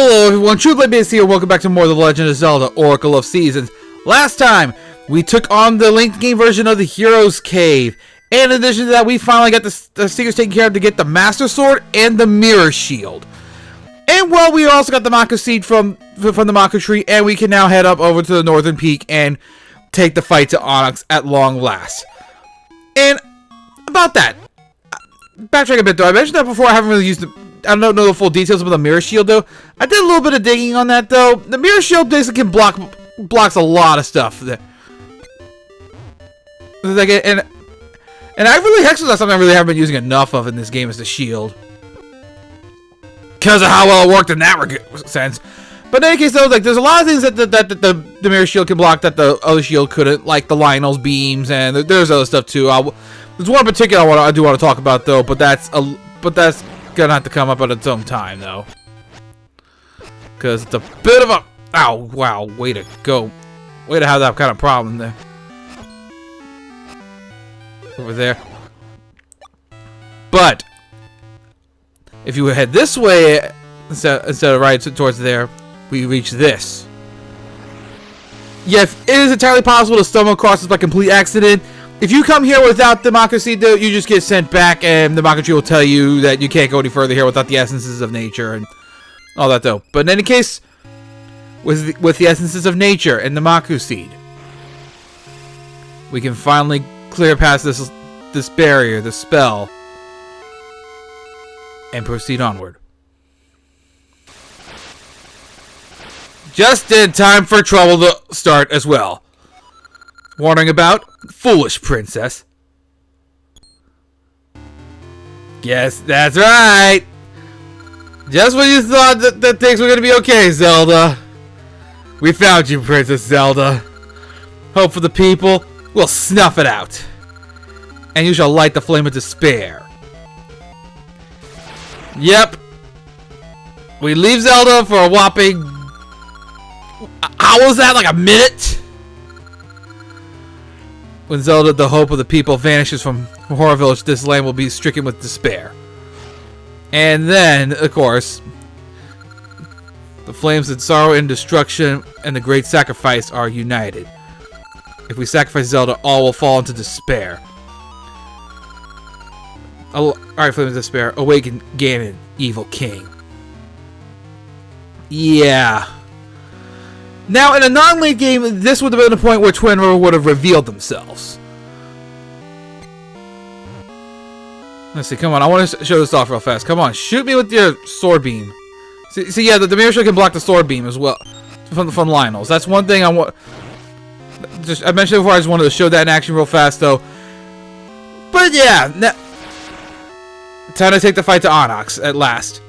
Hello everyone, TruthLightBase here, welcome back to more of The Legend of Zelda, Oracle of Seasons. Last time, we took on the late game version of the Hero's Cave. And in addition to that, we finally got the secrets taken care of to get the Master Sword and the Mirror Shield. And well, we also got the Mako Seed from the Mako Tree, and we can now head up over to the Northern Peak and take the fight to Onox at long last. And about that, backtrack a bit though, I mentioned that before, I haven't really used I don't know the full details about the Mirror Shield though. I did a little bit of digging on that though. The Mirror Shield basically can blocks a lot of stuff. And I really actually that's something I really haven't been using enough of in this game is the shield, because of how well it worked in that sense. But in any case though, like there's a lot of things that the Mirror Shield can block that the other shield couldn't, like the Lionel's beams, and there's other stuff too. There's one in particular I do want to talk about though, but that's gonna have to come up at its own time though, because it's a bit of a wow, way to go, way to have that kind of problem there over there. But if you head this way instead of right towards there, we reach this. Yes, it is entirely possible to stumble across this by complete accident. If you come here without the Mako Seed, though, you just get sent back, and the Mako Tree will tell you that you can't go any further here without the essences of nature and all that, though. But in any case, with the essences of nature and the Mako Seed, we can finally clear past this barrier, this spell, and proceed onward. Just in time for trouble to start as well. Warning about foolish princess. Yes, that's right. Just when you thought that things were gonna be okay, Zelda, we found you, Princess Zelda. Hope for the people will snuff it out, and you shall light the flame of despair. Yep. We leave Zelda for a whopping... how was that? Like a minute? When Zelda, the hope of the people, vanishes from Horror Village, this land will be stricken with despair. And then, of course, the flames of sorrow and destruction and the great sacrifice are united. If we sacrifice Zelda, all will fall into despair. Alright, flames of despair, awaken Ganon, evil king. Yeah. Now, in a non-late game, this would have been the point where Twin River would have revealed themselves. Let's see, come on, I want to show this off real fast. Come on, shoot me with your sword beam. See yeah, the Mirror Shield can block the sword beam as well from Lionel's. That's one thing I want. I mentioned it before, I just wanted to show that in action real fast, though. But yeah, time to take the fight to Onox at last.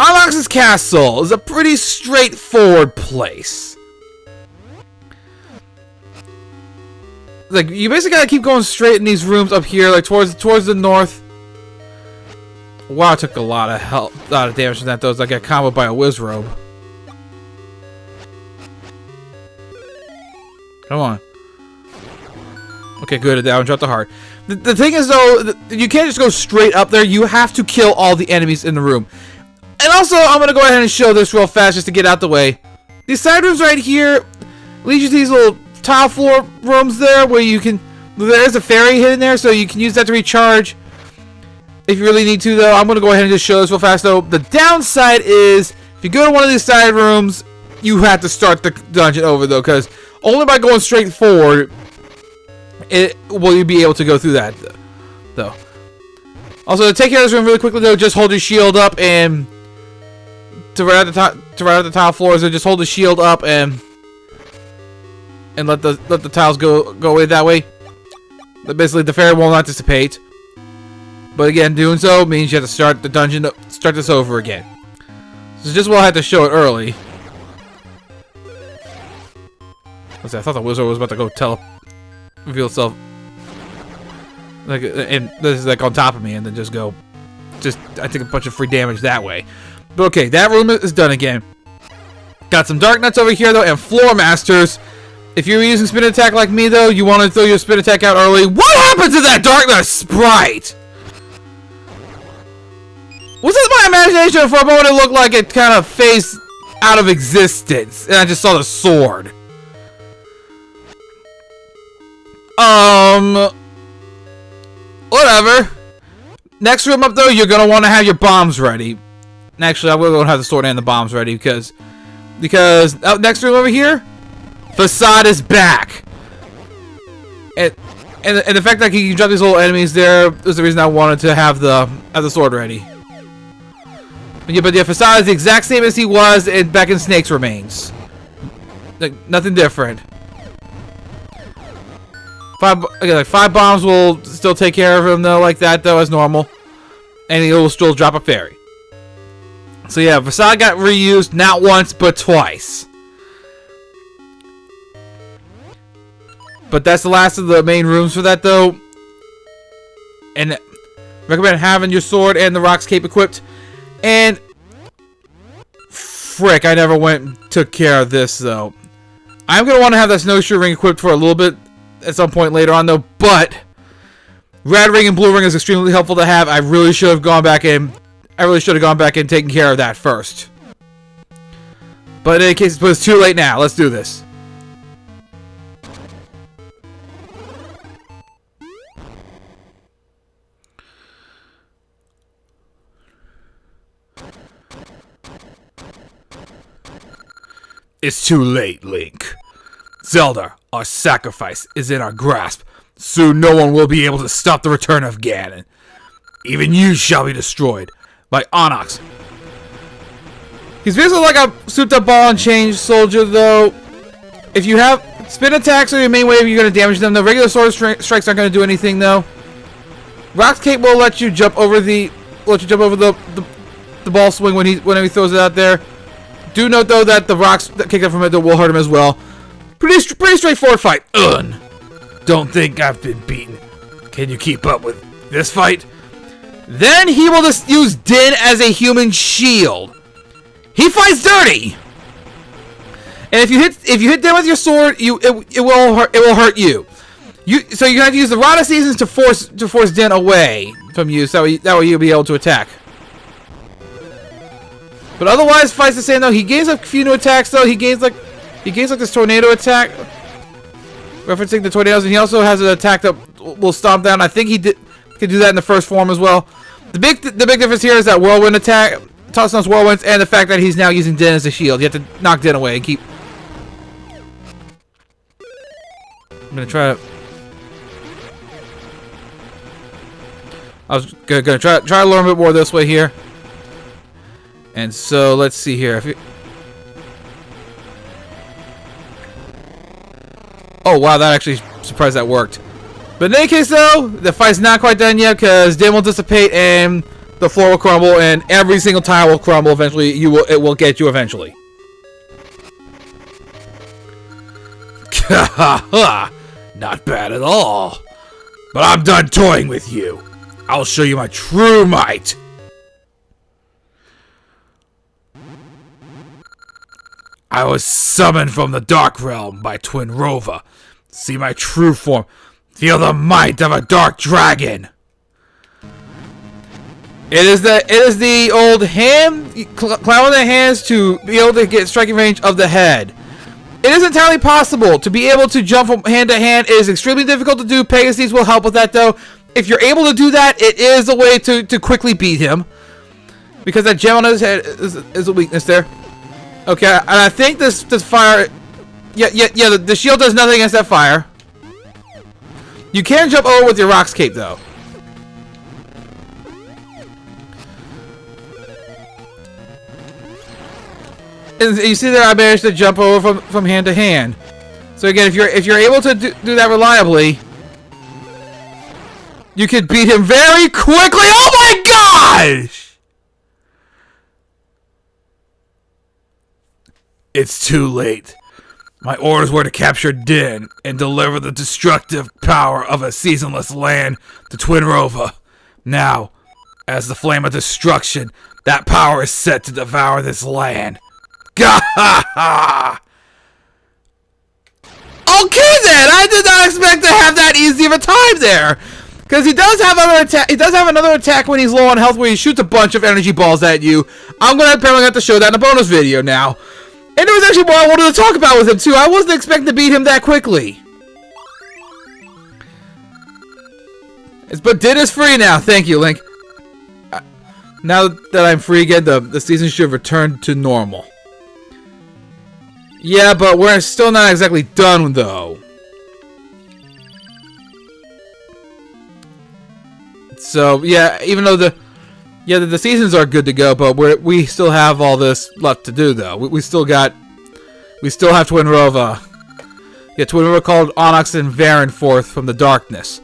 Onox's castle is a pretty straightforward place. Like, you basically gotta keep going straight in these rooms up here, like towards the north. Wow, I took a lot of damage from that though. It's like I got comboed by a Wizrobe. Come on. Okay, good. I down, drop the heart. The thing is though, you can't just go straight up there. You have to kill all the enemies in the room. And also, I'm gonna go ahead and show this real fast just to get out the way. These side rooms right here lead you to these little tile floor rooms there where you can... there's a fairy hidden there, so you can use that to recharge if you really need to, though. I'm gonna go ahead and just show this real fast, though. The downside is, if you go to one of these side rooms, you have to start the dungeon over, though, because only by going straight forward will you be able to go through that, though. Also, to take care of this room really quickly, though, just hold your shield up and... to right at the tile floors, so just hold the shield up and let the tiles go away that way. Basically, the fairy will not dissipate. But again, doing so means you have to start the dungeon, start this over again. So just we'll have to show it early. I thought the wizard was about to go reveal itself, like, and this is like on top of me, and then I take a bunch of free damage that way. But okay, that room is done again. Got some Dark Nuts over here, though, and Floor Masters. If you're using Spin Attack like me, though, you want to throw your Spin Attack out early. What happened to that Dark Nut sprite? Was this my imagination? For a moment, it looked like it kind of phased out of existence. And I just saw the sword. Whatever. Next room up, though, you're going to want to have your bombs ready. And actually, I will have the sword and the bombs ready because next room over here, Facade is back. And the fact that you can drop these little enemies there is the reason I wanted to have the sword ready. But yeah, Facade is the exact same as he was back in Snake's Remains. Like, nothing different. Like 5 bombs will still take care of him though, like that though, as normal. And he will still drop a fairy. So yeah, Facade got reused not once but twice. But that's the last of the main rooms for that though. And recommend having your sword and the Rock's Cape equipped. And frick, I never went and took care of this though. I'm gonna want to have that snowshoe ring equipped for a little bit at some point later on though, but red ring and blue ring is extremely helpful to have. I really should have gone back and taken care of that first. But in any case, it's too late now. Let's do this. It's too late, Link. Zelda, our sacrifice is in our grasp. Soon no one will be able to stop the return of Ganon. Even you shall be destroyed by Onox. He's basically like a souped-up ball and chain soldier, though. If you have spin attacks are your main way if you're going to damage them. The regular sword strikes aren't going to do anything, though. Rock's Cape will let you jump over the ball swing whenever he throws it out there. Do note though that the rocks that kick up from it will hurt him as well. Pretty straightforward fight. Don't think I've been beaten. Can you keep up with this fight? Then he will just use Din as a human shield. He fights dirty. And if you hit Din with your sword, it will hurt you. So you have to use the Rod of Seasons to force Din away from you, so that way you'll be able to attack. But otherwise, fights the same though. He gains a few new attacks though. He gains like this tornado attack, referencing the tornadoes, and he also has an attack that will stomp down. I think he could do that in the first form as well. The big difference here is that whirlwind attack, tossing those whirlwinds, and the fact that he's now using Din as a shield. You have to knock Din away and keep. I'm gonna try to. I was gonna try to learn a bit more this way here. And so let's see here. Oh wow, that actually surprised that worked. But in any case though, the fight's not quite done yet because Din will dissipate and the floor will crumble and every single tile will crumble eventually. It will get you eventually. Not bad at all. But I'm done toying with you. I'll show you my true might. I was summoned from the Dark Realm by Twin Rova. See my true form. Feel the might of a dark dragon. It is the old hand, clown with the hands to be able to get striking range of the head. It is entirely possible to be able to jump from hand to hand. It is extremely difficult to do. Pegasus will help with that though. If you're able to do that, it is a way to quickly beat him. Because that gem on his head is a weakness there. Okay, and I think this fire... Yeah, the shield does nothing against that fire. You can jump over with your Rock's Cape, though. And you see there, I managed to jump over from hand to hand. So again, if you're able to do that reliably, you can beat him very quickly. Oh my gosh! It's too late. My orders were to capture Din and deliver the destructive power of a seasonless land to Twin Rova. Now, as the flame of destruction, that power is set to devour this land. Gah-ha-ha! Okay then, I did not expect to have that easy of a time there. Because he does have another attack. He does have another attack when he's low on health, where he shoots a bunch of energy balls at you. I'm gonna apparently have to show that in a bonus video now. And there was actually more I wanted to talk about with him too. I wasn't expecting to beat him that quickly. But Din is free now. Thank you, Link. Now that I'm free again, the season should return to normal. Yeah, but we're still not exactly done, though. So, yeah, even though the seasons are good to go, but we still have all this left to do, though. We still have Twinrova. Yeah, Twinrova called Onox and Varen forth from the darkness.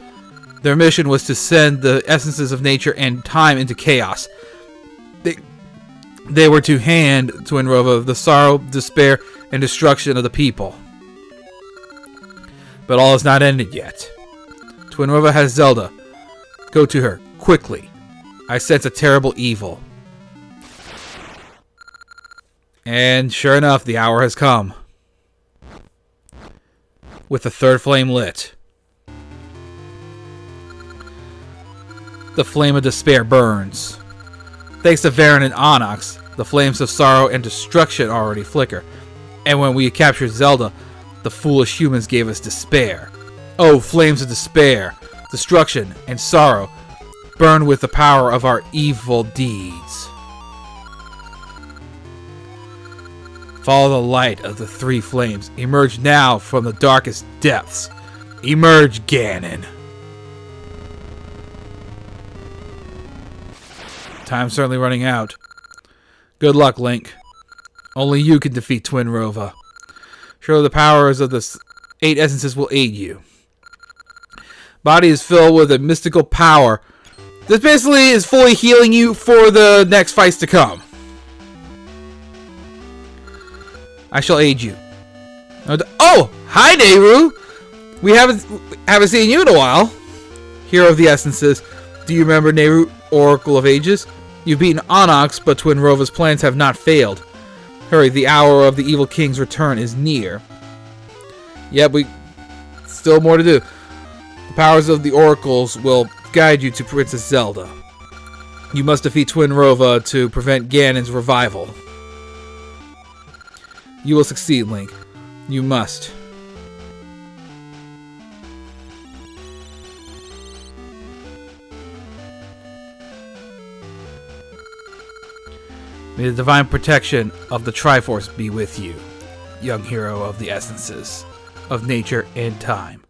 Their mission was to send the essences of nature and time into chaos. They were to hand Twinrova the sorrow, despair, and destruction of the people. But all is not ended yet. Twinrova has Zelda. Go to her, quickly. I sense a terrible evil. And sure enough, the hour has come. With the third flame lit. The flame of despair burns. Thanks to Varen and Onox, the flames of sorrow and destruction already flicker. And when we captured Zelda, the foolish humans gave us despair. Oh, flames of despair, destruction, and sorrow, burn with the power of our evil deeds. Follow the light of the three flames. Emerge now from the darkest depths. Emerge, Ganon. Time's certainly running out. Good luck, Link. Only you can defeat Twinrova. Surely the powers of the 8 essences will aid you. Body is filled with a mystical power. This basically is fully healing you for the next fights to come. I shall aid you. Oh! Hi, Nehru! We haven't seen you in a while. Hero of the Essences. Do you remember Nehru, Oracle of Ages? You've beaten Onox, but Twinrova's plans have not failed. Hurry, the hour of the evil king's return is near. Yep, still more to do. The powers of the oracles will guide you to Princess Zelda. You must defeat Twinrova to prevent Ganon's revival. You will succeed, Link. You must. May the divine protection of the Triforce be with you, young hero of the essences of nature and time.